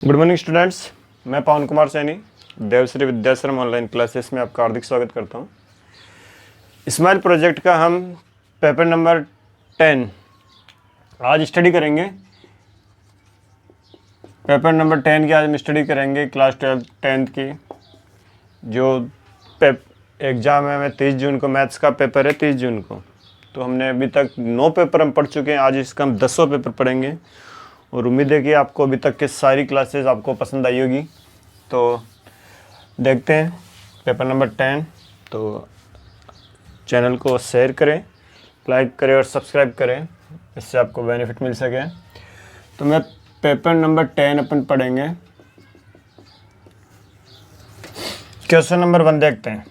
Good morning students, मैं पवन Kumar Saini Devshri Vidyashram online classes में आपका हार्दिक स्वागत करता हूं। स्माइल प्रोजेक्ट का हम पेपर नंबर 10 आज स्टडी करेंगे। पेपर नंबर 10 की आज हम स्टडी करेंगे क्लास 10th की जो एग्ज़ाम है। हमें 30 जून को मैथ्स का पेपर है, 30 जून को। तो हमने अभी तक 9 पेपर हम पढ़ चुके हैं। आज इसका हम 10वां पेपर पढ़ेंगे और उम्मीद है कि आपको अभी तक की सारी क्लासेस आपको पसंद आई होगी। तो देखते हैं पेपर नंबर 10। तो चैनल को शेयर करें, लाइक करें और सब्सक्राइब करें, इससे आपको बेनिफिट मिल सके। तो मैं पेपर नंबर 10 अपन पढ़ेंगे। क्वेश्चन नंबर 1 देखते हैं।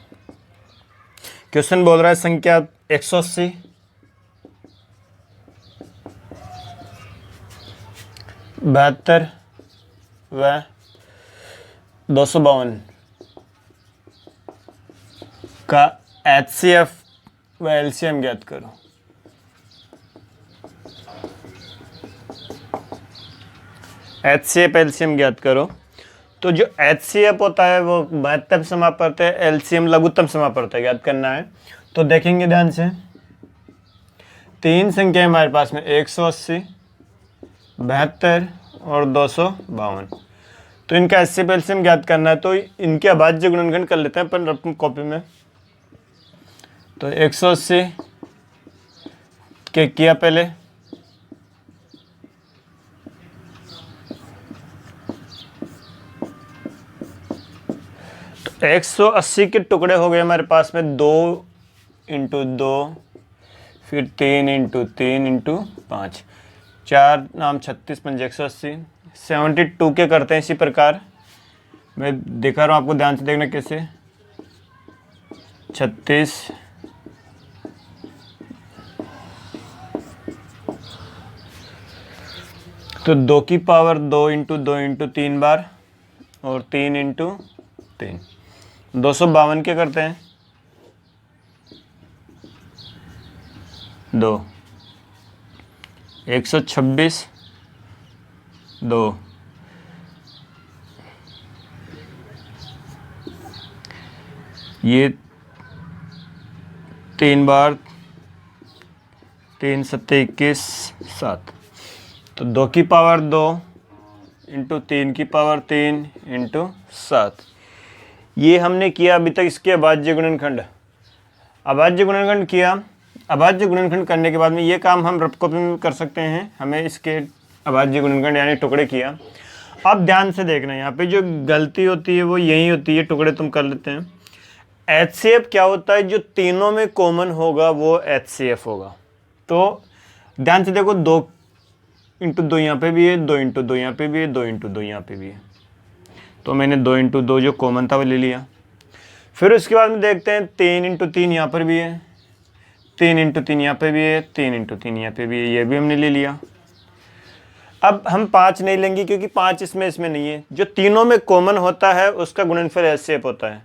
क्वेश्चन बोल रहा है संख्या 180 72 व 252 का HCF व LCM ज्ञात करो। HCF LCM ज्ञात करो। तो जो HCF होता है वो महत्तम समापवर्त है, LCM लघुत्तम समापवर्त है, ज्ञात करना है। तो देखेंगे ध्यान से, तीन संख्या हमारे पास में 180 72 और 252। तो इनका HCF LCM ज्ञात करना है। तो इनके अभाज्य गुणनखंड कर लेते हैं अपन अपनी कॉपी में। तो 180 के किया पहले, तो 180 के टुकड़े हो गए हमारे पास में 2 × 2, फिर 3 × 3 × 5, 4 नाम 36 पंजे 180। 72 के करते हैं इसी प्रकार। मैं दिखा रहा हूँ, आपको ध्यान से देखना कैसे। 36 तो 2 की पावर 2 × 2 × 3 बार और 3 × 3। 252 के करते हैं 2, 126 2, ये 3 बार 3 7 21 7। तो 2 की पावर 2 × 3 की पावर 3 × 7। ये हमने किया अभी तक इसके अभाज्य गुणनखंड। अभाज्य गुणनखंड किया। अभाज्य गुणनखंड करने के बाद में ये काम हम रफ कॉपी में कर सकते हैं। हमें इसके अभाज्य गुणनखंड यानी टुकड़े किया। अब ध्यान से देखना, यहाँ पे जो गलती होती है वो यही होती है, टुकड़े तुम कर लेते हैं। HCF क्या होता है? जो तीनों में कॉमन होगा वो HCF होगा। तो ध्यान से देखो, 2 × 2 यहाँ पे भी है, 2 × 2 यहाँ पे भी है, 2 × 2 यहाँ पे भी है। तो मैंने 2 × 2 जो कॉमन था वो ले लिया। फिर उसके बाद में देखते हैं 3 × 3 यहाँ पर भी है, 3 × 3 यहाँ पे भी है, 3 × 3 यहाँ पे भी है, ये भी हमने ले लिया। अब हम 5 नहीं लेंगे क्योंकि 5 इसमें नहीं है। जो तीनों में कॉमन होता है उसका गुणनफल HCF होता है।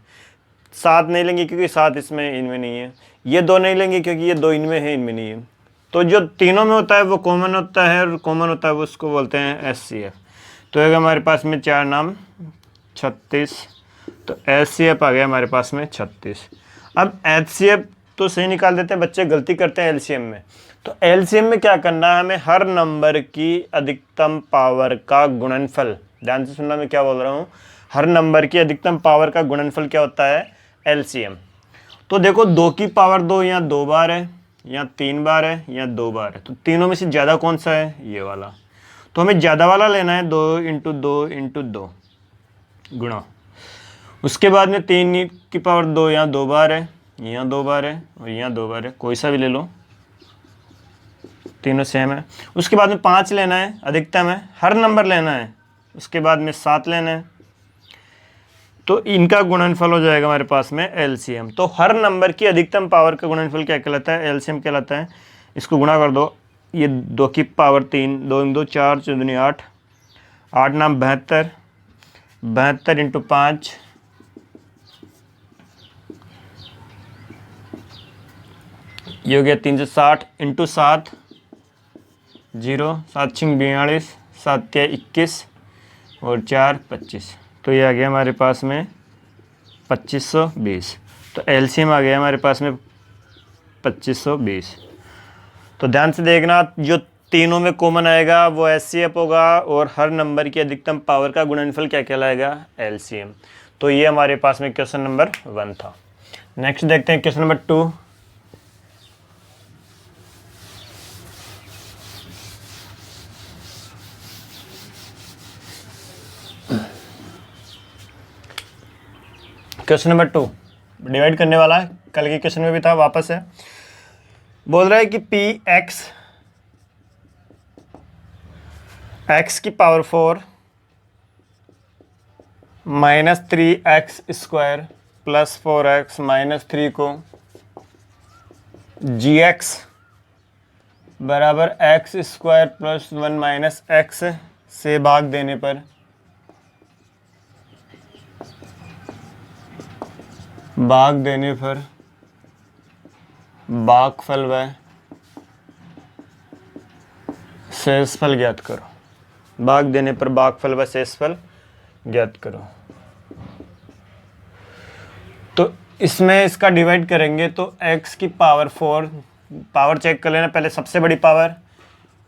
7 नहीं लेंगे क्योंकि 7 इनमें नहीं है। ये 2 नहीं लेंगे क्योंकि ये 2 इनमें है, इनमें नहीं है। तो जो तीनों में होता है वो कॉमन होता है, और कॉमन होता है वो उसको बोलते हैं HCF। तो एक हमारे पास में 4 नाम 36, तो HCF आ गया हमारे पास में 36। अब HCF तो सही निकाल देते हैं, बच्चे गलती करते हैं LCM में। तो LCM में क्या करना है? हमें हर नंबर की अधिकतम पावर का गुणनफल, ध्यान से सुनना मैं क्या बोल रहा हूँ, हर नंबर की अधिकतम पावर का गुणनफल क्या होता है? LCM। तो देखो 2 की पावर 2 यहाँ 2 बार है, यहाँ 3 बार है, यहाँ 2 बार है। तो तीनों में से ज़्यादा कौन सा है? ये वाला। तो हमें ज़्यादा वाला लेना है, 2 × 2 × 2 गुणा। उसके बाद में 3 की पावर 2 यहाँ 2 बार है, यहाँ 2 बार है और यहाँ 2 बार है, कोई सा भी ले लो, तीनों सेम है। उसके बाद में 5 लेना है, अधिकतम है, हर नंबर लेना है। उसके बाद में 7 लेना है। तो इनका गुणनफल हो जाएगा हमारे पास में LCM। तो हर नंबर की अधिकतम पावर का गुणनफल क्या कहलाता है? LCM कहलाता है। इसको गुणा कर दो, ये 2 की पावर 3, 2 × 2 4, 4 दूनी 8, 8 नाम 72, 72 × 5, ये हो गया 360 × 7, 0, 7 × 42, 7 × 21, और 4 25, तो ये आ गया हमारे पास में 2520। तो एलसीएम आ गया हमारे पास में 2520। तो ध्यान से देखना, जो तीनों में कॉमन आएगा वो एचसीएफ होगा और हर नंबर की अधिकतम पावर का गुणनफल क्या कहलाएगा, एलसीएम। तो ये हमारे पास में क्वेश्चन नंबर 1 था। नेक्स्ट देखते हैं question number 2। Question number 2 divide करने वाला है, कल के क्वेश्चन में भी था, वापस है। बोल रहा है कि पी एक्स की power 4 minus 3x square plus 4x minus 3 को gx बराबर x square plus 1 minus x से भाग देने पर भागफल व शेषफल ज्ञात करो। भाग देने पर भागफल व शेषफल ज्ञात करो। तो इसमें इसका डिवाइड करेंगे तो x की पावर 4, पावर चेक कर लेना, पहले सबसे बड़ी पावर,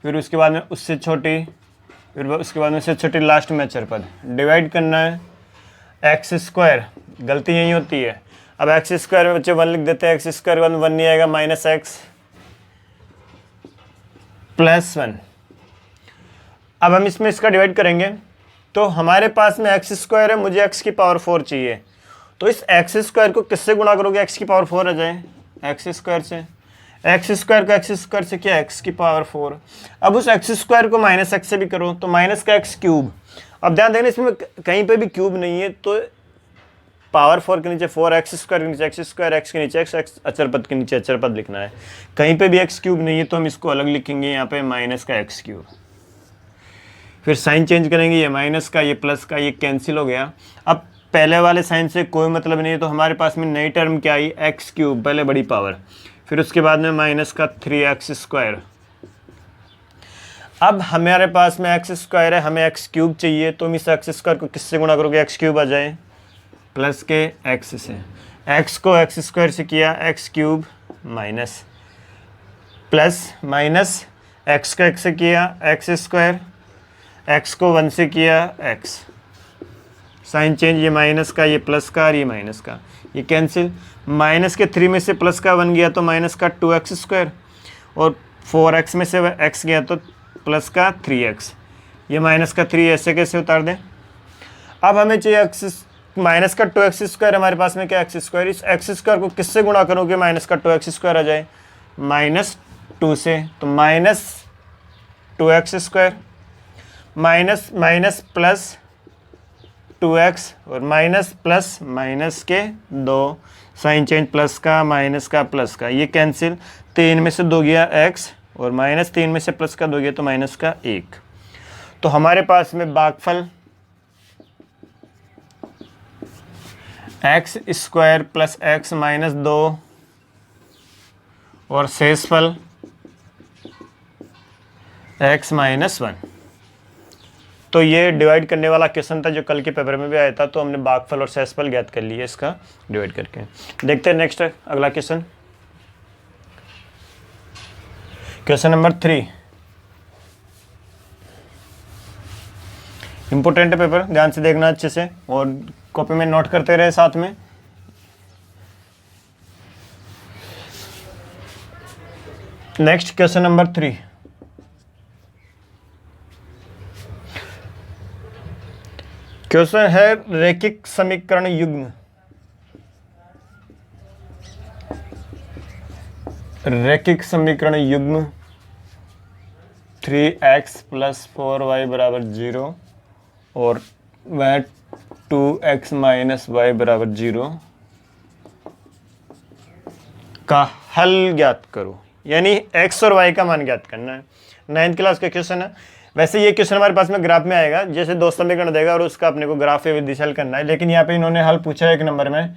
फिर उसके बाद में उससे छोटी, फिर उसके बाद में उससे छोटी, लास्ट में अचर पद। डिवाइड करना है एक्स स्क्वायर, गलती यही होती है। अब एक्स स्क्वायर में बच्चे 1 लिख देते हैं, एक्स स्क्वायर के बाद 1 नहीं आएगा, माइनस एक्स प्लस 1। अब हम इसमें इसका डिवाइड करेंगे तो हमारे पास में एक्स स्क्वायर है, मुझे एक्स की पावर 4 चाहिए। तो इस एक्स स्क्वायर को किससे गुणा करोगे, एक्स की पावर 4 आ जाए, एक्स स्क्वायर से। एक्स स्क्वायर को एक्स स्क्वायर से क्या, एक्स की पावर 4। अब उस एक्स स्क्वायर को माइनस एक्स से भी करो तो माइनस का एक्स क्यूब। अब ध्यान देना, इसमें कहीं पे भी क्यूब नहीं है, तो पावर 4 के नीचे 4x स्क्वायर के नीचे एक्स स्क्वायर, एक्स के नीचे एक्स अचर पद के नीचे अचर पद लिखना है। कहीं पे भी एक्स क्यूब नहीं है तो हम इसको अलग लिखेंगे, यहाँ पे माइनस का एक्स क्यूब। फिर साइन चेंज करेंगे, ये माइनस का, ये प्लस का, ये कैंसिल हो गया। अब पहले वाले साइन से कोई मतलब नहीं है, तो हमारे पास में नई टर्म क्या आई, एक्स क्यूब, पहले बड़ी पावर, फिर उसके बाद में माइनस का 3x स्क्वायर। अब हमारे पास में एक्स स्क्वायर है, हमें एक्स क्यूब चाहिए, तो हम इस एक्स स्क्वायर को किससे गुणा करोगे, एक्स क्यूब आ जाए, प्लस के एक्स से। एक्स को एक्स स्क्वायर से किया, x cube minus, plus minus x को एक्स से किया, एक्स स्क्वायर, एक्स को 1 से किया, एक्स। साइन चेंज, ये माइनस का, ये प्लस का, और ये माइनस का, ये कैंसिल। माइनस के 3 में से प्लस का 1 गया तो माइनस का 2x स्क्वायर, और 4x में से x गया तो प्लस का 3x। ये माइनस का 3 ऐसे कैसे उतार दें। अब हमें चाहिए x माइनस का 2x स्क्वायर, हमारे पास में क्या एक्स स्क्वायर, इस एक्स स्क्वायर को किससे गुणा करोगे, माइनस का 2x स्क्वायर आ जाए, माइनस 2 से, तो minus 2x square minus minus plus 2x और माइनस प्लस माइनस के 2, साइन चेंज, प्लस का माइनस का प्लस का, ये कैंसिल। 3 में से 2 गया x और माइनस 3 में से प्लस का 2 गया तो माइनस का 1। तो हमारे पास में भागफल x square plus x minus 2 और शेषफल एक्स माइनस 1। तो ये डिवाइड करने वाला क्वेश्चन था जो कल के पेपर में भी आया था, तो हमने भागफल और शेषफल ज्ञात कर लिए इसका डिवाइड करके। देखते हैं नेक्स्ट अगला क्वेश्चन, क्वेश्चन नंबर 3। इंपॉर्टेंट है पेपर, ध्यान से देखना अच्छे से और कॉपी में नोट करते रहे साथ में। Next question number 3। क्वेश्चन है रैखिक समीकरण युग्म। रैखिक समीकरण युग्म 3x प्लस 4y बराबर 0 और वह 2x माइनस y बराबर 0 का हल ज्ञात करो। यानी x और y का मान ज्ञात करना है। 9th क्लास का क्वेश्चन है। वैसे ये क्वेश्चन हमारे पास में ग्राफ में आएगा, जैसे 2 समीकरण देगा और उसका अपने को ग्राफ या विधि से हल करना है, लेकिन यहाँ पे इन्होंने हल पूछा है 1 नंबर में,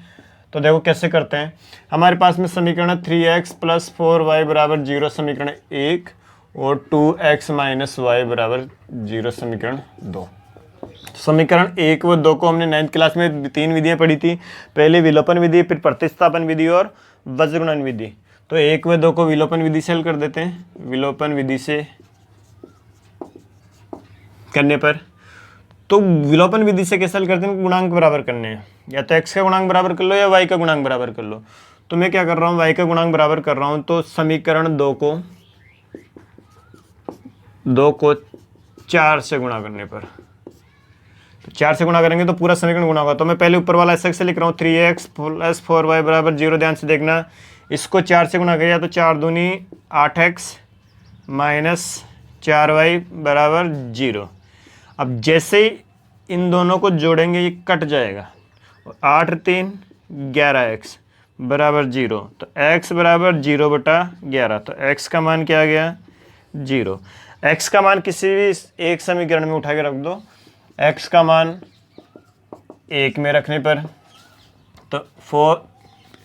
तो देखो कैसे करते हैं। हमारे पास में समीकरण 3x प्लस 4y बराबर 0 समीकरण 1 और 2x माइनस y बराबर 0 समीकरण 2। समीकरण 1 व 2 को हमने 9th क्लास में 3 विधियां पढ़ी थी। पहले विलोपन विधि, फिर प्रतिस्थापन विधि और वज्रगुणन विधि। तो 1 व 2 को विलोपन विधि से हल कर देते हैं। विलोपन विधि से करने पर, तो विलोपन विधि से कैसे हल करते हैं? गुणांक बराबर करने हैं, या तो x का गुणांक बराबर कर लो या y का गुणांक बराबर कर लो। तो मैं क्या कर रहा हूँ, y का गुणांक बराबर कर रहा हूँ। तो समीकरण 2 को 4 से गुणा करने पर, तो 4 से गुणा करेंगे तो पूरा समीकरण गुणा होगा। तो मैं पहले ऊपर वाला से लिख रहा हूँ 3x + 4y बराबर 0। ध्यान से देखना, इसको 4 से गुणा किया तो 4 दूनी 8x - 4y बराबर 0। अब जैसे ही इन दोनों को जोड़ेंगे ये कट जाएगा, 8 × 3 = 11x बराबर 0। तो x बराबर 0/11। तो x का मान क्या आ गया? 0। x का मान किसी भी एक समीकरण में उठा के रख दो। x का मान 1 में रखने पर, तो 4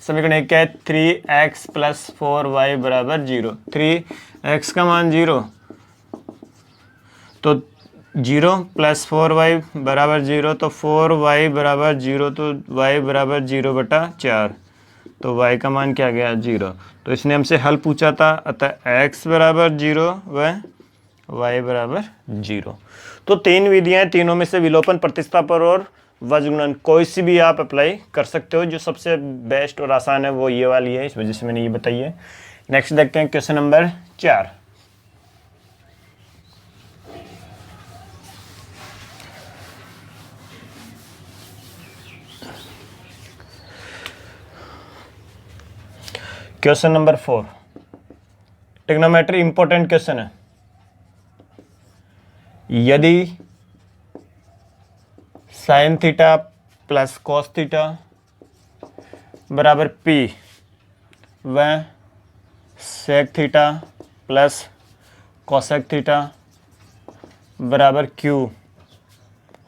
समीकरण 1 क्या है? 3x + 4y बराबर 0। 3x का मान 0, तो 0 + 4y बराबर 0, तो 4y बराबर 0, तो y बराबर 0/4। तो y का मान क्या गया? 0। तो इसने हमसे हल पूछा था, अतः x बराबर 0 व y बराबर 0। तो 3 विधियां, तीनों में से विलोपन, प्रतिस्थापन और वज्रगुणन कोई सी भी आप अप्लाई कर सकते हो। जो सबसे बेस्ट और आसान है वो ये वाली है, इस वजह से मैंने ये बताई है। नेक्स्ट देखते हैं question number 4। Question number 4, trigonometry important question है। यदि sin theta plus cos theta बराबर P व sec theta plus cosec theta बराबर Q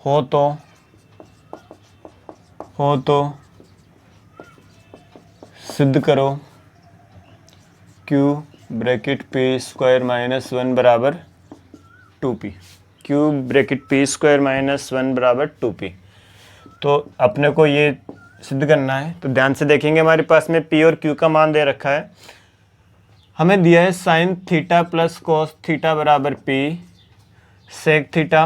हो तो सिद्ध करो Q ब्रैकेट P² - 1 बराबर 2P। Q ब्रैकेट P² - 1 बराबर 2P। तो अपने को ये सिद्ध करना है। तो ध्यान से देखेंगे, हमारे पास में P और Q का मान दे रखा है। हमें दिया है sin theta plus cos theta बराबर P, sec theta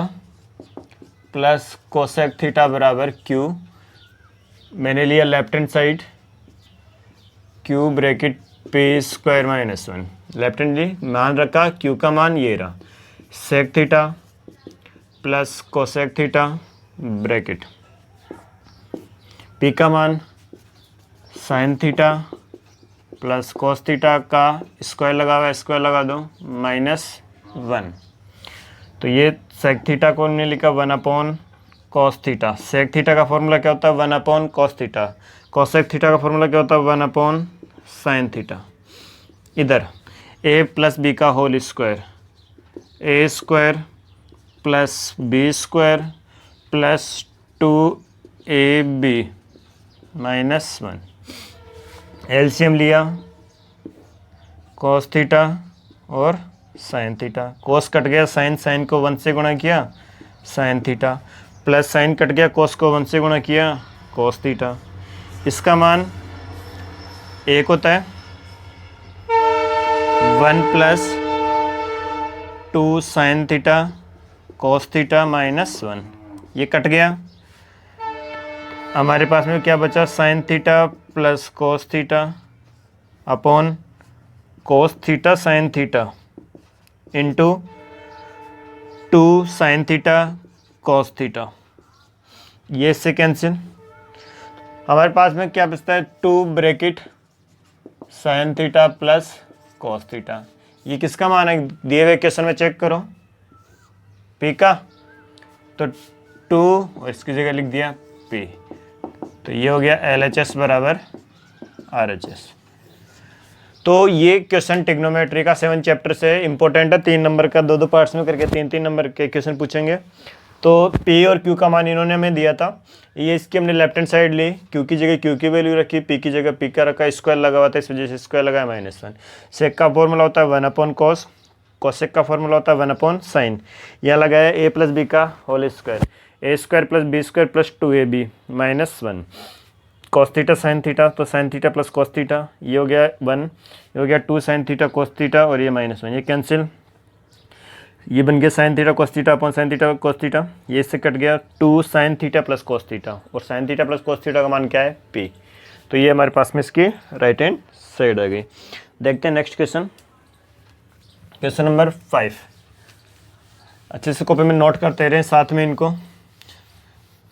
plus cosec theta बराबर Q। मैंने लिया left hand side, Q bracket P² - 1। Left hand जी मान रखा, Q का मान ये रहा, sec theta plus cosec theta bracket, P का मान sin theta plus cos theta का स्क्वायर लगा हुआ, स्क्वायर लगा दो -1। तो ये sec थीटा को हमने लिखा 1/cos थीटा। sec थीटा का फॉर्मूला क्या होता है? 1/cos theta. cosec थीटा का फॉर्मूला क्या होता है? 1/sin theta. इधर a + b का whole square, a² + b² plus 2ab -1। LCM लिया, cos थीटा और sin थीटा। cos कट गया, sin को 1 से गुणा किया sin theta, plus sin cut गया, cos को 1 से गुणा किया cos थीटा। इसका मान 1 होता है, 1 + 2 sin थीटा cos थीटा -1। ये कट गया, हमारे पास में क्या बचा? sin theta plus cos theta upon cos theta sin theta into 2 sin theta cos theta. ये इससे कैंसिल, हमारे पास में क्या बचता है? 2 bracket sin theta plus cos theta. ये किसका मान है? दिए हुए क्वेश्चन में चेक करो, P का। तो 2 और इसकी जगह लिख दिया P। तो ये हो गया LHS बराबर RHS। तो ये क्वेश्चन ट्रिग्नोमेट्री का 7 चैप्टर से इंपॉर्टेंट है। 3 नंबर का 2 पार्ट्स में करके 3 नंबर के क्वेश्चन पूछेंगे। तो P और Q का मान इन्होंने हमें दिया था, ये इसकी हमने लेफ्ट हैंड साइड ली, Q की जगह Q की वैल्यू रखी, P की जगह P का रखा, स्क्वायर लगा हुआ था इस वजह से स्क्वायर लगाया -1। सेक का फॉर्मूला होता है 1/cos, cosec का फॉर्मूला होता है 1/sin। यहाँ लगाया a + b का whole square. A square plus B square plus 2ab minus 1 cos theta sine theta, तो sine theta plus cos theta, ये हो गया 1, ये हो गया 2 साइन थीटा कॉस थीटा और ये -1, ये कैंसिल, ये बन गया sine theta cos theta upon sine theta cos theta, ये इससे कट गया 2 sine theta plus cos theta, और sine theta plus cos theta का मान क्या है p। तो ये हमारे पास में इसकी राइट हैंड साइड आ गई। देखते हैं नेक्स्ट क्वेश्चन, क्वेश्चन नंबर 5। अच्छे से कॉपी में नोट करते रहे साथ में, इनको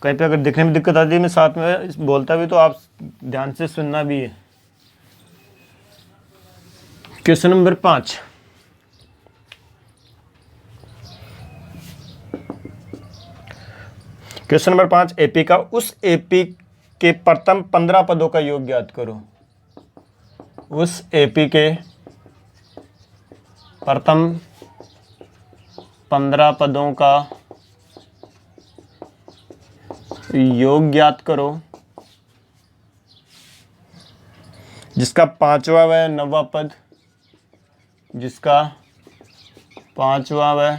कहीं पे अगर दिखने में दिक्कत आती है मैं साथ में बोलता भी तो आप ध्यान से सुनना भी है। Question number 5, question number 5, AP का उस एपी के प्रथम 15 पदों का योग ज्ञात करो। उस एपी के प्रथम 15 पदों का योग ज्ञात करो जिसका 5वां व 9वां पद, जिसका 5वां व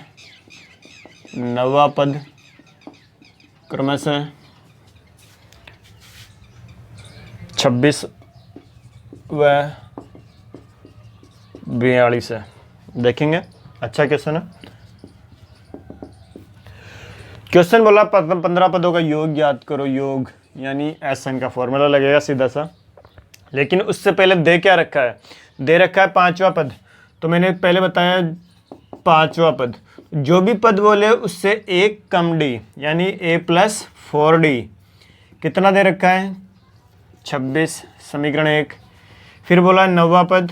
9वां पद क्रमशः 26 व 42 है। देखेंगे, अच्छा क्वेश्चन है। क्वेश्चन बोला 15 पदों का योग ज्ञात करो, योग यानी SN का फॉर्मूला लगेगा सीधा सा, लेकिन उससे पहले दे क्या रखा है, दे रखा है 5वां पद। तो मैंने पहले बताया 5वां पद, जो भी पद बोले उससे एक कम डी यानी a + 4d, कितना दे रखा है 26, समीकरण 1। फिर बोला 9वां पद,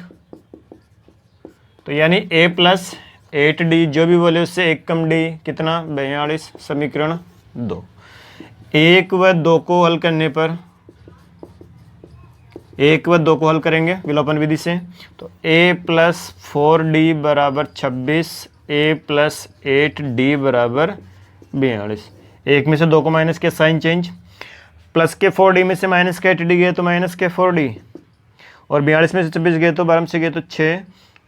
तो यानी a + 8d, जो भी बोले उससे एक कम डी, कितना 42, समीकरण 2। 1 व 2 को हल करने पर, 1 व 2 को हल करेंगे विलोपन विधि से, तो a + 4d बराबर 26, a + 8d बराबर 42। 1 में से 2 को माइनस के साइन चेंज, प्लस के 4d में से माइनस के 8d गए तो माइनस के 4d, और 42 में से 26 गए तो 12 से गए तो 6,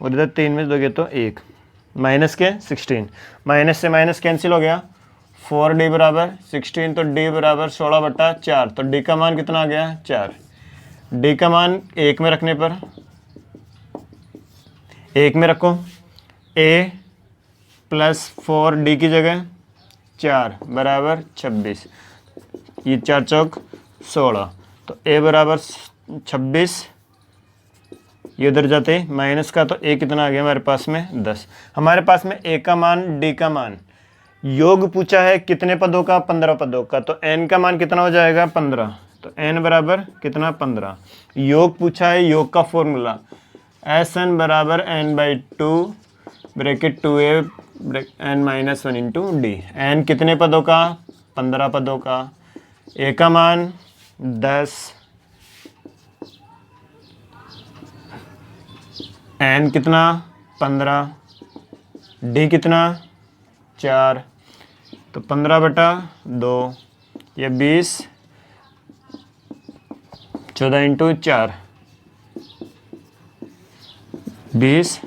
और इधर 3 में से 2 गए तो 1, माइनस के 16, माइनस से माइनस कैंसिल हो गया, 4d बराबर 16, तो d बराबर 16/4, तो d का मान कितना आ गया 4। d का मान 1 में रखने पर, 1 में रखो, a + 4d की जगह 4 बराबर 26, ये 4 चौक 16, तो a बराबर 26, ये उधर जाते माइनस का, तो a कितना आ गया हमारे पास में 10। हमारे पास में a का मान d का मान, योग पूछा है कितने पदों का 15 पदों का, तो n का मान कितना हो जाएगा 15, तो n बराबर कितना 15। योग पूछा है, योग का फॉर्मूला SN बराबर n/2 bracket 2a n-1 into D. n कितने पदों का 15 पदों का, a का मान 10, n कितना 15, d कितना 4, तो 15/2, ये 20, 14 इंटू 4 20,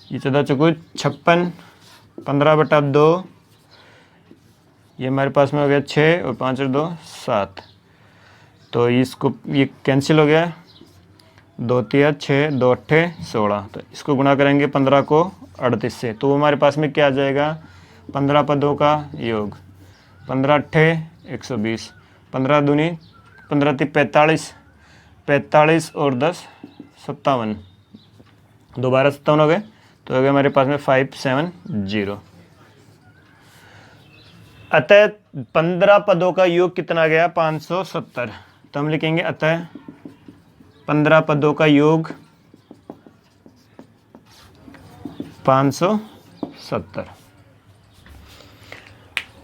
ये 14 चौको 56, 15/2, ये हमारे पास में हो गया 6, और 5 और 2 7, तो इसको ये कैंसिल हो गया, 2 3 6, 2 8 16, तो इसको गुणा करेंगे 15 को 38 से, तो हमारे पास में क्या आ जाएगा 15 पदों का योग, 15 8 120, 15 दूनी 15 3 45, 45 और 10 57, दोबारा 57 हो गए, तो हो गया हमारे पास में 570। अतः 15 पदों का योग कितना गया 570, तो हम लिखेंगे अतः 15 पदों का योग 570।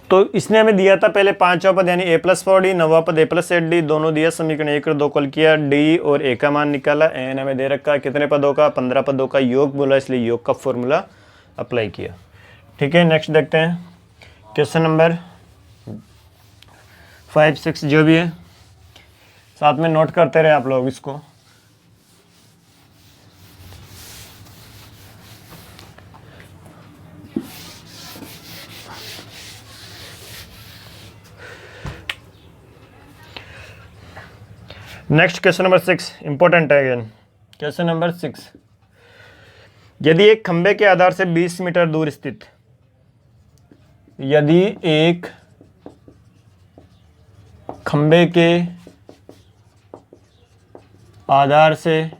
तो इसने हमें दिया था पहले 5वां पद यानी a + 4d, 9वां पद a + 8d, दोनों दिया, समीकरण 1 और 2 को हल किया, d और a का मान निकाला, n हमें दे रखा है कितने पदों का 15 पदों का योग बोला, इसलिए योग का फॉर्मूला अप्लाई किया। ठीक है, नेक्स्ट देखते हैं क्वेश्चन नंबर 5 6, जो भी है साथ में नोट करते रहे आप लोग इसको। नेक्स्ट क्वेश्चन नंबर 6 इंपॉर्टेंट है अगेन। क्वेश्चन नंबर 6, यदि एक खंबे के आधार से 20 मीटर दूर स्थित, यदि एक खंबे के आधार से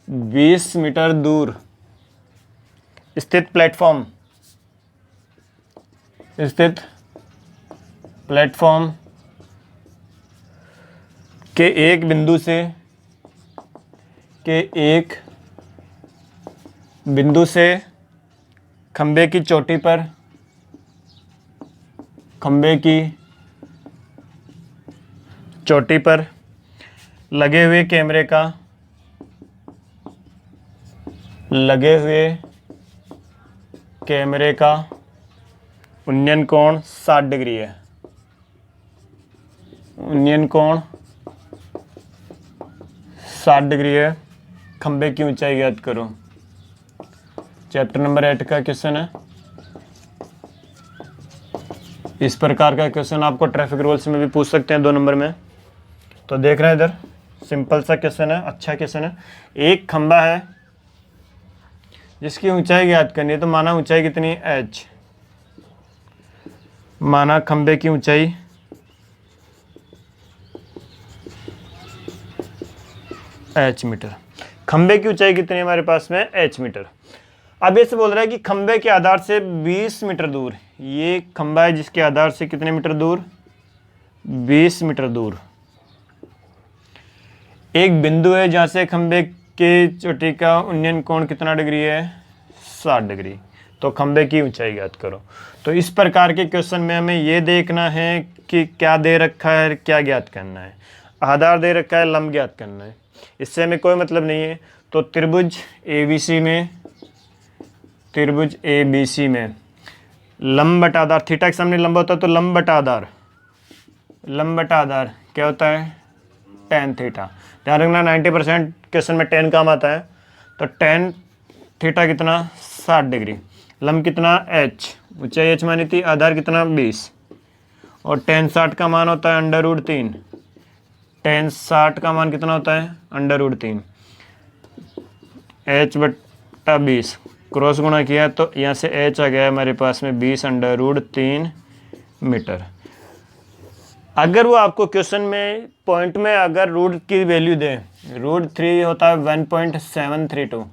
20 मीटर दूर स्थित प्लेटफॉर्म के एक बिंदु से खंबे की चोटी पर लगे हुए कैमरे का उन्नयन कोण 60 डिग्री है। उन्नयन कोण 60 डिग्री है। खंबे की ऊंचाई ज्ञात करो। चैप्टर नंबर 8 का क्वेश्चन है। इस प्रकार का क्वेश्चन आपको ट्रैफिक रूल्स में भी पूछ सकते हैं 2 नंबर में। तो देख रहे हैं इधर, सिंपल सा क्वेश्चन है, अच्छा क्वेश्चन है। एक खंबा है जिसकी ऊंचाई ज्ञात करनी है, तो माना ऊंचाई कितनी h, माना खंबे की ऊंचाई h मीटर। खंबे की ऊंचाई कितनी है हमारे पास में h मीटर। अब ये से बोल रहा है कि खंबे के आधार से 20 मीटर दूर, ये खंबा है जिसके आधार से कितने मीटर दूर, 20 मीटर दूर एक बिंदु है जहाँ से खंबे के चोटी का उन्नयन कोण कितना डिग्री है, 60 डिग्री। तो खंबे की ऊंचाई ज्ञात करो। तो इस प्रकार के क्वेश्चन में हमें ये देखना है कि क्या दे रखा है, क्या ज्ञात करना है। आधार दे रखा है, लंब ज्ञात करना है, इससे हमें कोई मतलब नहीं है। तो त्रिभुज ABC में लंब बटा आधार, थीटा के सामने लंब होता है तो लंब बटा आधार क्या होता है, tan थीटा। ध्यान रखना 90% क्वेश्चन में tan काम आता है। तो tan थीटा कितना, 60 डिग्री। लंब कितना h, ऊंचाई h मानी थी, आधार कितना 20, और tan 60 का मान होता है √3। tan 60 का मान कितना होता है, √3। h बटा 20 क्रॉस गुणा किया तो यहाँ से h आ गया हमारे पास में 20 √3 मीटर। अगर वो आपको क्वेश्चन में पॉइंट में अगर रूट की वैल्यू दे, √3 होता है 1.732,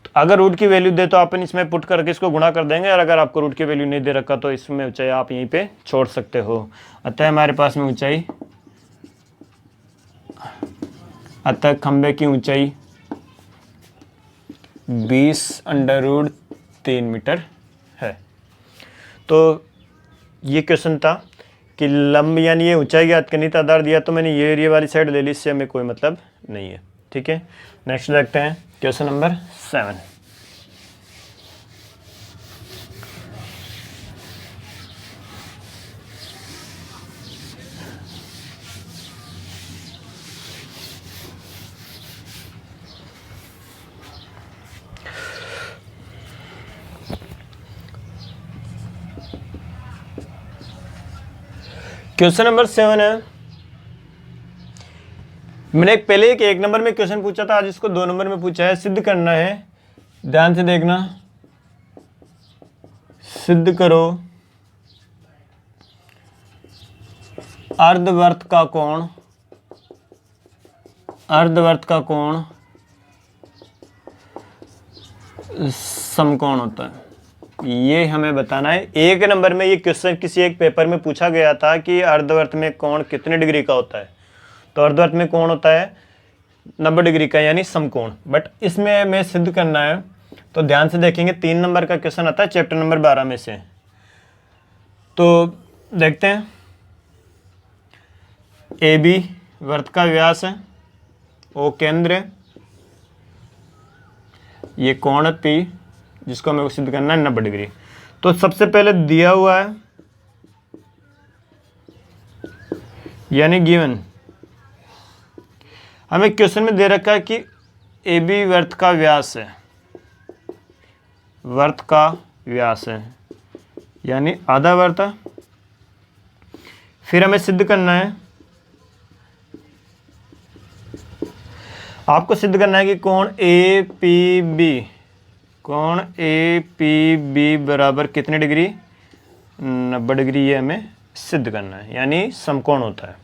तो अगर रूट की वैल्यू दे तो अपन इसमें पुट करके इसको गुणा कर देंगे, और अगर आपको रूट की वैल्यू नहीं दे रखा तो इसमें ऊंचाई आप यहीं पे छोड़ सकते हो। अतः हमारे पास में ऊंचाई, अतः खंबे की ऊंचाई 20 √3 मीटर है। तो ये क्वेश्चन था कि लंब यानी ये ऊंचाई ज्ञात करनी था, आधार दिया तो मैंने ये एरिया वाली साइड ले ली, इससे हमें कोई मतलब नहीं है। ठीक है, नेक्स्ट देखते हैं क्वेश्चन नंबर 7। क्वेश्चन नंबर 7 है। मैंने पहले एक नंबर में क्वेश्चन पूछा था, आज इसको 2 नंबर में पूछा है। सिद्ध करना है, ध्यान से देखना। सिद्ध करो अर्धवर्त का कोण समकोण होता है। ये हमें बताना है। 1 नंबर में ये क्वेश्चन किसी एक पेपर में पूछा गया था कि अर्धवर्त में कोण कितने डिग्री का होता है। तो अर्धवर्त में कोण होता है 90 डिग्री का, यानी समकोण। बट इसमें हमें सिद्ध करना है, तो ध्यान से देखेंगे। 3 नंबर का क्वेश्चन आता है चैप्टर नंबर 12 में से। तो देखते हैं। AB वर्त का व्यास है, O केंद्र है, ये कोण है P, जिसको हमें सिद्ध करना है 90 डिग्री। तो सबसे पहले दिया हुआ है, यानी गिवन, हमें क्वेश्चन में दे रखा है कि AB वर्त का व्यास है, यानी आधा वर्त है। फिर हमें सिद्ध करना है आपको सिद्ध करना है कि कोण ए पी बी, कोण ए पी बी बराबर कितने डिग्री, 90 डिग्री, ये हमें सिद्ध करना है, यानी समकोण होता है।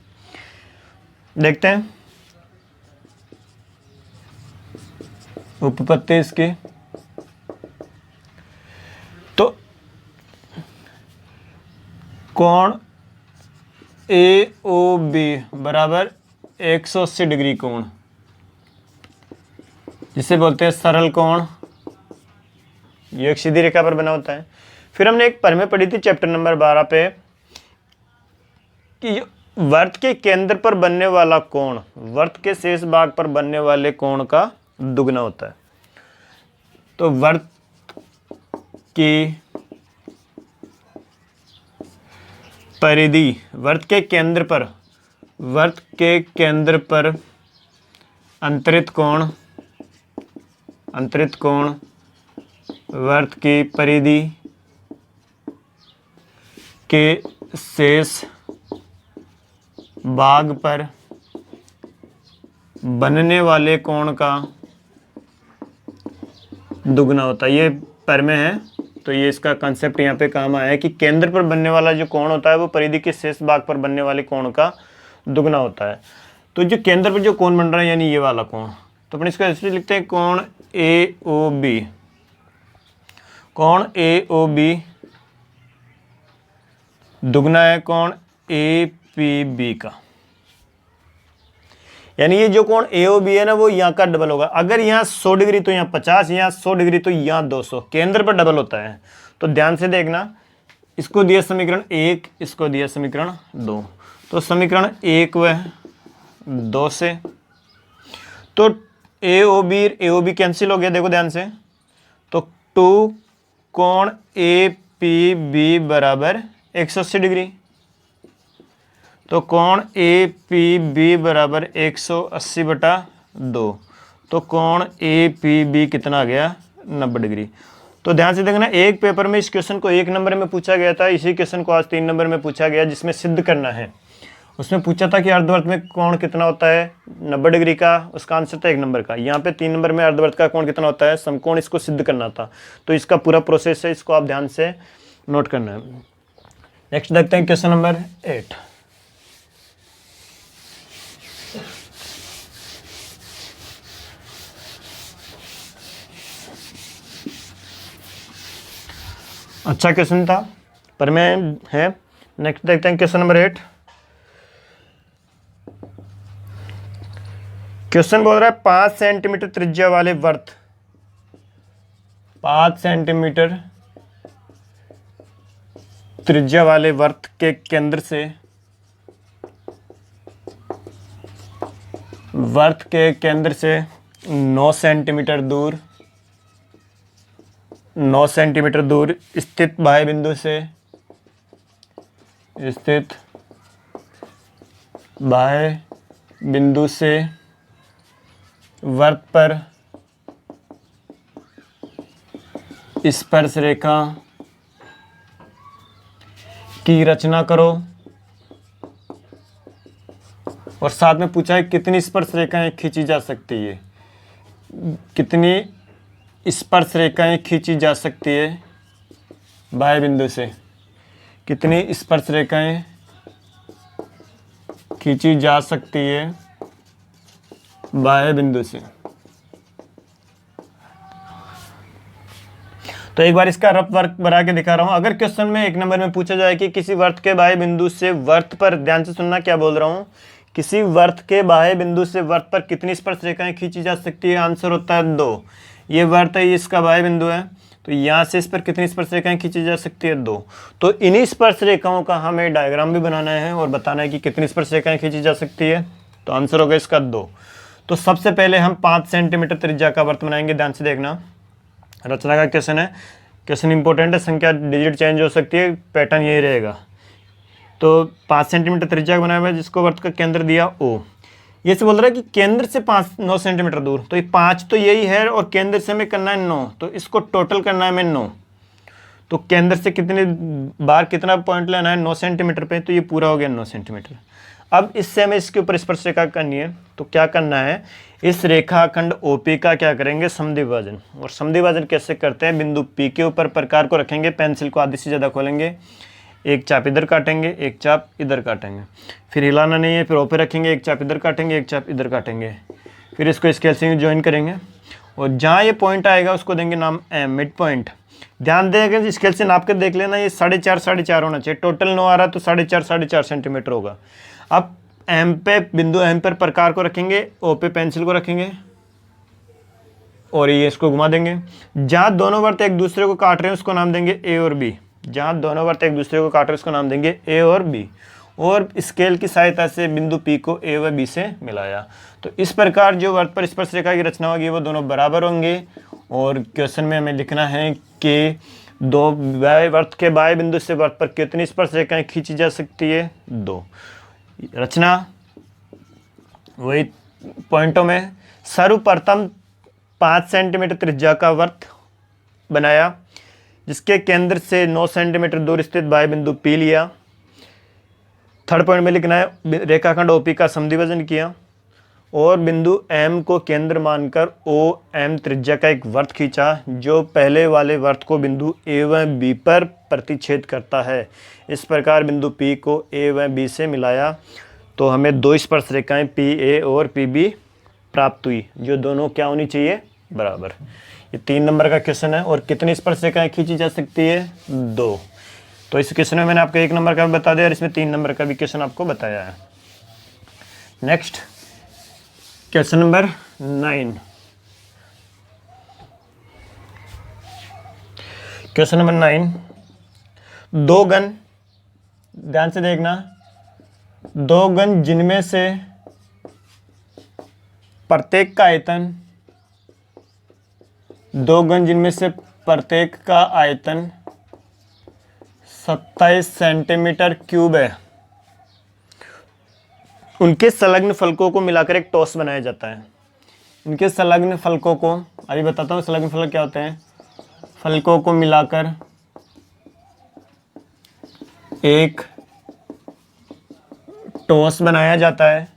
देखते हैं उपपत्ति इसकी। तो कोण ए ओ बी बराबर 180 डिग्री कोण, जिसे बोलते हैं सरल कोण, ये एक सीधी रेखा पर बना होता है। फिर हमने एक प्रमेय पढ़ी थी चैप्टर नंबर 12 पे कि वर्त के केंद्र पर बनने वाला कोण वर्त के शेष भाग पर बनने वाले कोण का दुगना होता है। तो वर्त की परिधि, वर्त के केंद्र पर अंतरित कोण वर्त की परिधि के शेष भाग पर बनने वाले कोण का दुगना होता है। ये प्रमेय है, तो ये इसका कंसेप्ट यहाँ पे काम आया है कि केंद्र पर बनने वाला जो कोण होता है वो परिधि के शेष भाग पर बनने वाले कोण का दुगना होता है। तो जो केंद्र पर जो कोण बन रहा है यानी ये वाला कोण, तो अपन इसको ऐसे लिखते हैं कोण ए ओ बी, कोण ए ओ बी दुगना है कोण ए पी बी का, यानी ये जो कोण ए ओ बी है ना वो यहाँ का डबल होगा। अगर यहाँ 100 डिग्री तो यहाँ 50, यहाँ 100 डिग्री तो यहाँ 200, केंद्र पर डबल होता है। तो ध्यान से देखना, इसको दिया समीकरण 1, इसको दिया समीकरण 2, तो समीकरण 1 व 2 से तो ए ओ बी कैंसिल हो गया, देखो ध्यान से। तो 2 कोण ए पी बी बराबर 180 डिग्री, तो कोण ए पी बी बराबर 180/2, तो कोण ए पी बी कितना आ गया, 90 डिग्री। तो ध्यान से देखना, एक पेपर में इस क्वेश्चन को 1 नंबर में पूछा गया था, इसी क्वेश्चन को आज 3 नंबर में पूछा गया, जिसमें सिद्ध करना है। उसमें पूछा था कि अर्धवृत्त में कोण कितना होता है, 90 डिग्री का, उसका आंसर था 1 नंबर का। यहाँ पे 3 नंबर में अर्धवृत्त का कोण कितना होता है, समकोण, इसको सिद्ध करना था। तो इसका पूरा प्रोसेस है, इसको आप ध्यान से नोट करना है। नेक्स्ट देखते हैं क्वेश्चन नंबर 8। अच्छा क्वेश्चन था, पर मैं है। नेक्स्ट देखते हैं क्वेश्चन नंबर 8। क्वेश्चन बोल रहा है 5 सेंटीमीटर त्रिज्या वाले वर्त, 5 सेंटीमीटर त्रिज्या वाले वर्त के केंद्र से, वर्त के केंद्र से 9 सेंटीमीटर दूर, 9 सेंटीमीटर दूर स्थित बाह्य बिंदु से, स्थित बाह्य बिंदु से वर्त पर स्पर्श रेखा की रचना करो। और साथ में पूछा है कितनी स्पर्श रेखाएं खींची जा सकती है, कितनी स्पर्श रेखाएं खींची जा सकती है बाह्य बिंदु से, कितनी स्पर्श रेखाएं खींची जा सकती है बाह्य बिंदु से। तो एक बार इसका रफ वर्क बना के दिखा रहा हूं। अगर क्वेश्चन में 1 नंबर में पूछा जाए कि किसी वर्त के बाह्य बिंदु से वर्त पर, ध्यान से सुनना क्या बोल रहा हूं, किसी वर्त के बाह्य बिंदु से वर्त पर कितनी स्पर्श रेखाएं खींची जा सकती है, आंसर होता है 2। ये वर्त है, ये इसका बाह्य बिंदु है, तो यहाँ से इस पर कितनी स्पर्श रेखाएं खींची जा सकती है, 2। तो इन्हीं स्पर्श रेखाओं का हमें डायग्राम भी बनाना है और बताना है कि कितनी स्पर्श रेखाएं खींची जा सकती है। तो आंसर होगा इसका 2। तो सबसे पहले हम 5 सेंटीमीटर त्रिज्या का वर्त बनाएंगे। ध्यान से देखना, रचना का क्वेश्चन है, क्वेश्चन इंपॉर्टेंट है, संख्या डिजिट चेंज हो सकती है, पैटर्न यही रहेगा। तो 5 सेंटीमीटर त्रिज्या बनाया हुआ है, जिसको वर्त का केंद्र दिया O। ये से बोल रहा है कि केंद्र से 9 सेंटीमीटर दूर, तो ये 5 तो यही है और केंद्र से हमें करना है 9, तो इसको टोटल करना है हमें 9। तो केंद्र से कितने बार कितना पॉइंट लेना है, 9 सेंटीमीटर पे, तो ये पूरा हो गया 9 सेंटीमीटर। अब इससे हमें इसके ऊपर स्पर्श रेखा करनी है, तो क्या करना है, इस रेखाखंड OP का क्या करेंगे, समद्विभाजन। और समद्विभाजन कैसे करते हैं, बिंदु P के ऊपर प्रकार को रखेंगे, पेंसिल को आधी से ज़्यादा खोलेंगे, एक चाप इधर काटेंगे, एक चाप इधर काटेंगे, फिर हिलाना नहीं है, फिर OP रखेंगे, एक चाप इधर काटेंगे, एक चाप इधर काटेंगे, फिर इसको स्केल से ज्वाइन करेंगे और जहाँ ये पॉइंट आएगा उसको देंगे नाम M, मिड पॉइंट। ध्यान देंगे स्केल से नाप कर देख लेना, ये 4.5 होना चाहिए, टोटल 9 आ रहा तो 4.5 सेंटीमीटर होगा। अब M पे, बिंदु M पर प्रकार को रखेंगे, O पे पेंसिल को रखेंगे और ये इसको घुमा देंगे। जहाँ दोनों वृत्त एक दूसरे को काट रहे हैं उसको नाम देंगे A और B। जहाँ दोनों वृत्त एक दूसरे को काट रहे हैं उसको नाम देंगे A और B। और स्केल की सहायता से बिंदु P को A व B से मिलाया। तो इस प्रकार जो वृत्त पर स्पर्श रेखा की रचना होगी वो दोनों बराबर होंगे। और क्वेश्चन में हमें लिखना है कि दो वृत्त के बाएं बिंदु से वृत्त पर कितनी स्पर्श रेखाएं खींची जा सकती है, 2। रचना वही पॉइंटों में, सर्वप्रथम 5 सेंटीमीटर त्रिज्या का वृत्त बनाया, जिसके केंद्र से 9 सेंटीमीटर दूर स्थित बाएं बिंदु P लिया। थर्ड पॉइंट में लिखना है, रेखाखंड OP का समद्विभाजन किया और बिंदु M को केंद्र मानकर OM त्रिज्या का एक वृत्त खींचा, जो पहले वाले वृत्त को बिंदु A व B पर प्रतिच्छेद करता है। इस प्रकार बिंदु P को A व B से मिलाया तो हमें 2 स्पर्श रेखाएं PA और PB प्राप्त हुई, जो दोनों क्या होनी चाहिए, बराबर। ये 3 नंबर का क्वेश्चन है। और कितनी स्पर्श रेखाएं खींची जा सकती है, 2। तो इस क्वेश्चन में मैंने आपको 1 नंबर का भी बता दिया और इसमें 3 नंबर का भी क्वेश्चन आपको बताया है। Next question number 9। Question number 9, 2 घन, ध्यान से देखना, 2 घन जिनमें से प्रत्येक का आयतन, 2 घन जिनमें से प्रत्येक का आयतन 27 सेंटीमीटर क्यूब है, उनके संलग्न फलकों को मिलाकर एक टॉस बनाया जाता है। इनके संलग्न फलकों को, अभी बताता हूँ संलग्न फलक क्या होते हैं। फलकों को मिलाकर एक टॉस बनाया जाता है।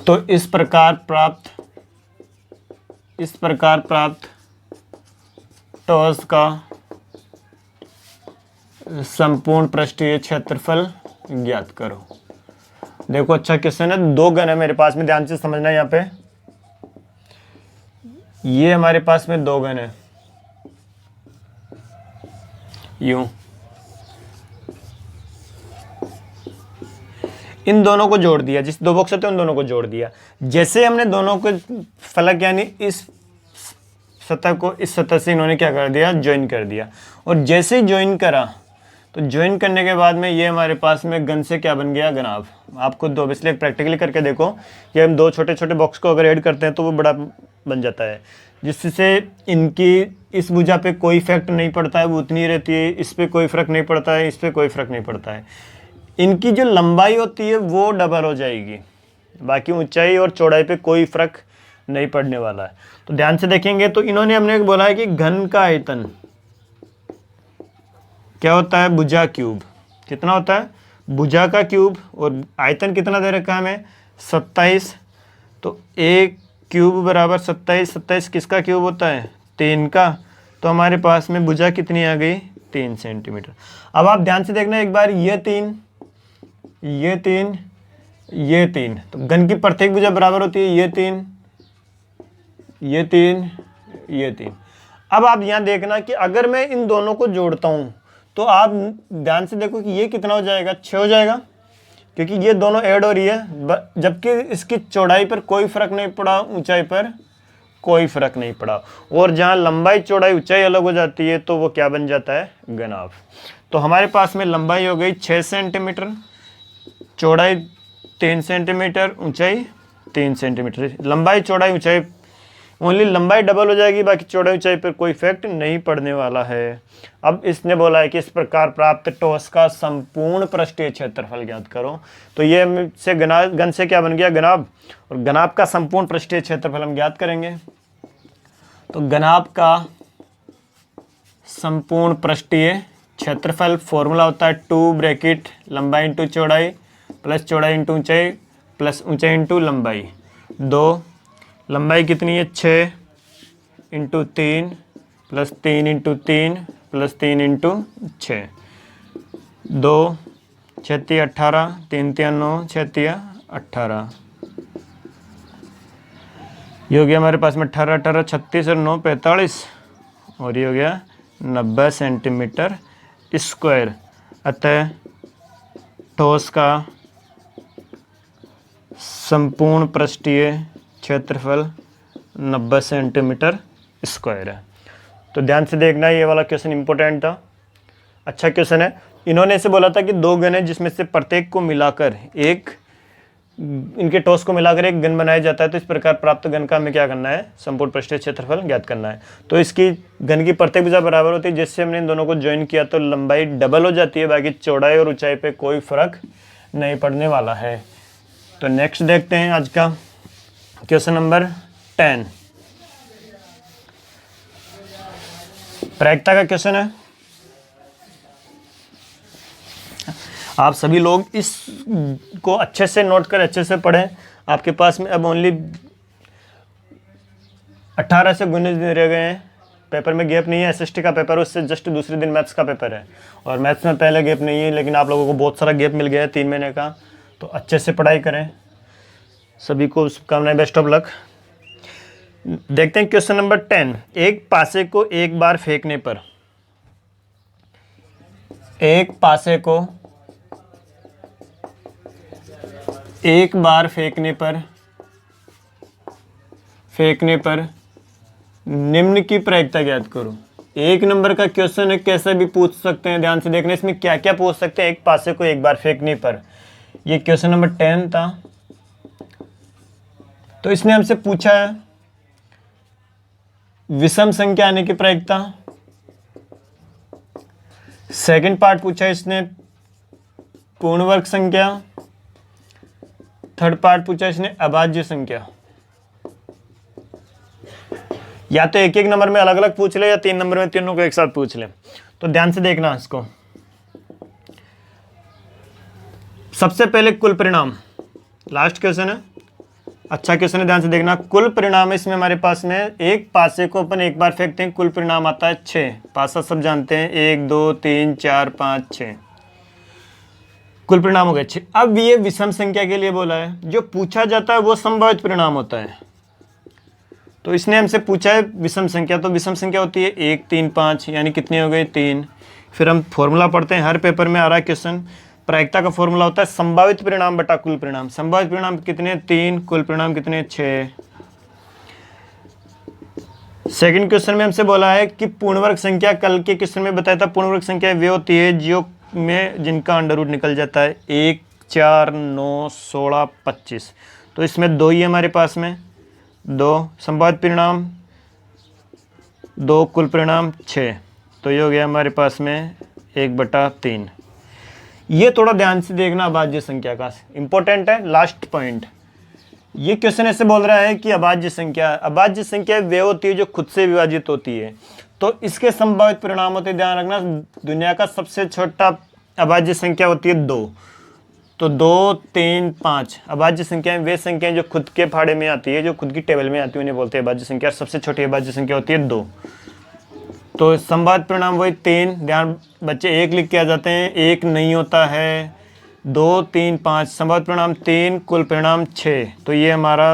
तो इस प्रकार प्राप्त टॉस का संपूर्ण पृष्ठीय क्षेत्रफल ज्ञात करो। देखो अच्छा क्वेश्चन है। 2 घन है मेरे पास में, ध्यान से समझना। यहाँ पे ये हमारे पास में 2 घन है, यूं इन दोनों को जोड़ दिया, जिस 2 बॉक्स होते हैं उन दोनों को जोड़ दिया। जैसे हमने दोनों को फलक यानी इस सतह को इस सतह से इन्होंने क्या कर दिया, ज्वाइन कर दिया। और जैसे ही ज्वाइन करा तो ज्वाइन करने के बाद में ये हमारे पास में घन से क्या बन गया, घनाभ। आप खुद दो इसलिए प्रैक्टिकली करके देखो कि हम 2 छोटे छोटे बॉक्स को अगर ऐड करते हैं तो वो बड़ा बन जाता है, जिससे इनकी इस भुजा पे कोई इफेक्ट नहीं पड़ता है, वो उतनी रहती है। इस पर कोई फर्क नहीं पड़ता है, इस पर कोई फर्क नहीं पड़ता है। इनकी जो लंबाई होती है वो डबल हो जाएगी, बाकी ऊंचाई और चौड़ाई पे कोई फर्क नहीं पड़ने वाला है। तो ध्यान से देखेंगे तो इन्होंने हमने बोला है कि घन का आयतन क्या होता है, भुजा क्यूब। कितना होता है, भुजा का क्यूब। और आयतन कितना दे रखा है हमें, 27। तो 1 क्यूब बराबर 27। 27 किसका क्यूब होता है, 3 का। तो हमारे पास में भुजा कितनी आ गई, 3 सेंटीमीटर। अब आप ध्यान से देखना एक बार, ये 3, ये 3, ये 3। तो घन की प्रत्येक भुजा बराबर होती है, ये 3, ये 3, ये 3। अब आप यहाँ देखना कि अगर मैं इन दोनों को जोड़ता हूँ तो आप ध्यान से देखो कि ये कितना हो जाएगा, 6 हो जाएगा, क्योंकि ये दोनों ऐड हो रही है। जबकि इसकी चौड़ाई पर कोई फर्क नहीं पड़ा, ऊंचाई पर कोई फर्क नहीं पड़ा। और जहाँ लंबाई चौड़ाई ऊंचाई अलग हो जाती है तो वो क्या बन जाता है, घनाभ। तो हमारे पास में लंबाई हो गई 6 सेंटीमीटर, चौड़ाई 3 सेंटीमीटर, ऊंचाई 3 सेंटीमीटर। लंबाई चौड़ाई ऊंचाई, ओनली लंबाई डबल हो जाएगी, बाकी चौड़ाई ऊंचाई पर कोई इफेक्ट नहीं पड़ने वाला है। अब इसने बोला है कि इस प्रकार प्राप्त टॉस का संपूर्ण पृष्ठीय क्षेत्रफल ज्ञात करो। तो ये से घन से क्या बन गया, घनाभ। और घनाभ का संपूर्ण पृष्ठीय क्षेत्रफल हम ज्ञात करेंगे। तो घनाभ का संपूर्ण पृष्ठीय क्षेत्रफल फॉर्मूला होता है 2 ब्रैकेट लंबाई इंटू चौड़ाई प्लस चौड़ाई इंटू ऊंचाई प्लस ऊंचाई इंटू लंबाई। 2 लंबाई कितनी है 6 into 3 plus 3 into 3 plus 3 into 6। 2 6 18 3 3 9 6 18। ये हो गया हमारे पास में 18 18 36 और 9 45 और ये हो गया 90 सेंटीमीटर स्क्वायर। अतः ठोस का संपूर्ण पृष्ठीय क्षेत्रफल 90 सेंटीमीटर स्क्वायर है। तो ध्यान से देखना, ये वाला क्वेश्चन इंपॉर्टेंट था, अच्छा क्वेश्चन है। इन्होंने ऐसे बोला था कि 2 घन है जिसमें से प्रत्येक को मिलाकर इनके ठोस को मिलाकर एक घन बनाया जाता है। तो इस प्रकार प्राप्त घन का हमें क्या करना है, संपूर्ण पृष्ठीय क्षेत्रफल ज्ञात करना है। तो इसकी घन की प्रत्येक भुजा बराबर होती है। जैसे हमने इन दोनों को ज्वाइन किया तो लंबाई डबल हो जाती है, बाकी चौड़ाई और ऊंचाई पे कोई फर्क नहीं पड़ने वाला है। तो नेक्स्ट देखते हैं आज का क्वेश्चन नंबर 10। प्रायिकता का क्वेश्चन है। आप सभी लोग इसको अच्छे से नोट कर अच्छे से पढ़ें। आपके पास में अब ओनली 18 से 19 दिन रह गए हैं, पेपर में गैप नहीं है। एसएसटी का पेपर उससे जस्ट दूसरे दिन मैथ्स का पेपर है और मैथ्स में पहले गैप नहीं है, लेकिन आप लोगों को बहुत सारा गैप मिल गया है 3 महीने का। तो अच्छे से पढ़ाई करें। सभी को शुभकामनाएं, बेस्ट ऑफ लक। देखते हैं क्वेश्चन नंबर 10। एक पासे को एक बार फेंकने पर, एक पासे को एक बार फेंकने पर निम्न की प्रायिकता ज्ञात करो। 1 नंबर का क्वेश्चन है, कैसे भी पूछ सकते हैं। ध्यान से देखना इसमें क्या क्या पूछ सकते हैं। एक पासे को एक बार फेंकने पर, ये क्वेश्चन नंबर 10 था। तो इसने हमसे पूछा है विषम संख्या आने की प्रायिकता। सेकंड पार्ट पूछा है इसने पूर्ण वर्ग संख्या। थर्ड पार्ट पूछा इसने अभाज्य संख्या। या तो एक एक नंबर में अलग अलग पूछ ले या 3 नंबर में तीनों को एक साथ पूछ ले। तो ध्यान से देखना इसको। सबसे पहले कुल परिणाम, लास्ट क्वेश्चन है, अच्छा क्वेश्चन है, ध्यान से देखना। कुल परिणाम इसमें हमारे पास में एक पासे को अपन एक बार फेंकते हैं, कुल परिणाम आता है 6। पासा सब जानते हैं, 1 2 3 4 5 6, कुल परिणाम हो गए 6। अब ये विषम संख्या के लिए बोला है, जो पूछा जाता है वो संभावित परिणाम होता है। तो इसने हमसे पूछा है विषम संख्या, तो विषम संख्या होती है 1 3 5, यानी कितनी हो गई 3। फिर हम फॉर्मूला पढ़ते हैं, हर पेपर में आ रहा है क्वेश्चन। प्रायिकता का फॉर्मूला होता है संभावित परिणाम बटा कुल परिणाम। संभावित परिणाम कितने 3, कुल परिणाम कितने 6। सेकंड क्वेश्चन में हमसे बोला है कि पूर्ण वर्ग संख्या, कल के क्वेश्चन में बताया था पूर्ण वर्ग संख्या वे होती है जो में जिनका अंडर रूट निकल जाता है 1 4 9 16 25। तो इसमें 2 ही हमारे पास में 2 संभावित परिणाम, 2 कुल परिणाम 6। तो ये हो गया हमारे पास में 1/3। ये थोड़ा ध्यान से देखना, अभाज्य संख्या का इंपॉर्टेंट है। लास्ट पॉइंट, ये क्वेश्चन ऐसे बोल रहा है कि अभाज्य संख्या वे होती है जो खुद से विभाजित होती है। तो इसके संभावित परिणाम होते हैं, ध्यान रखना, दुनिया का सबसे छोटा अभाज्य संख्या होती है 2। तो 2 3 5 अभाज्य संख्याएं वे संख्याएं जो खुद के फाड़े में आती है, जो खुद की टेबल में आती है, उन्हें बोलते हैं अभाज्य संख्या। सबसे छोटी अभाज्य संख्या होती है 2। तो संभावित परिणाम वही 3, ध्यान बच्चे 1 लिख के आ जाते हैं, 1 नहीं होता है। 2 3 5 संभावित परिणाम 3, कुल परिणाम 6। तो ये हमारा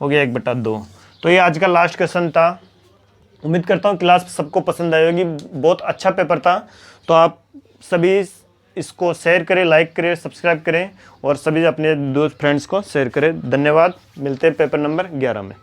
हो गया 1/2। तो ये आज का लास्ट क्वेश्चन था। उम्मीद करता हूँ क्लास सबको पसंद आई होगी, बहुत अच्छा पेपर था। तो आप सभी इसको शेयर करें, लाइक करें, सब्सक्राइब करें और सभी अपने दोस्त फ्रेंड्स को शेयर करें। धन्यवाद। मिलते हैं पेपर नंबर 11 में।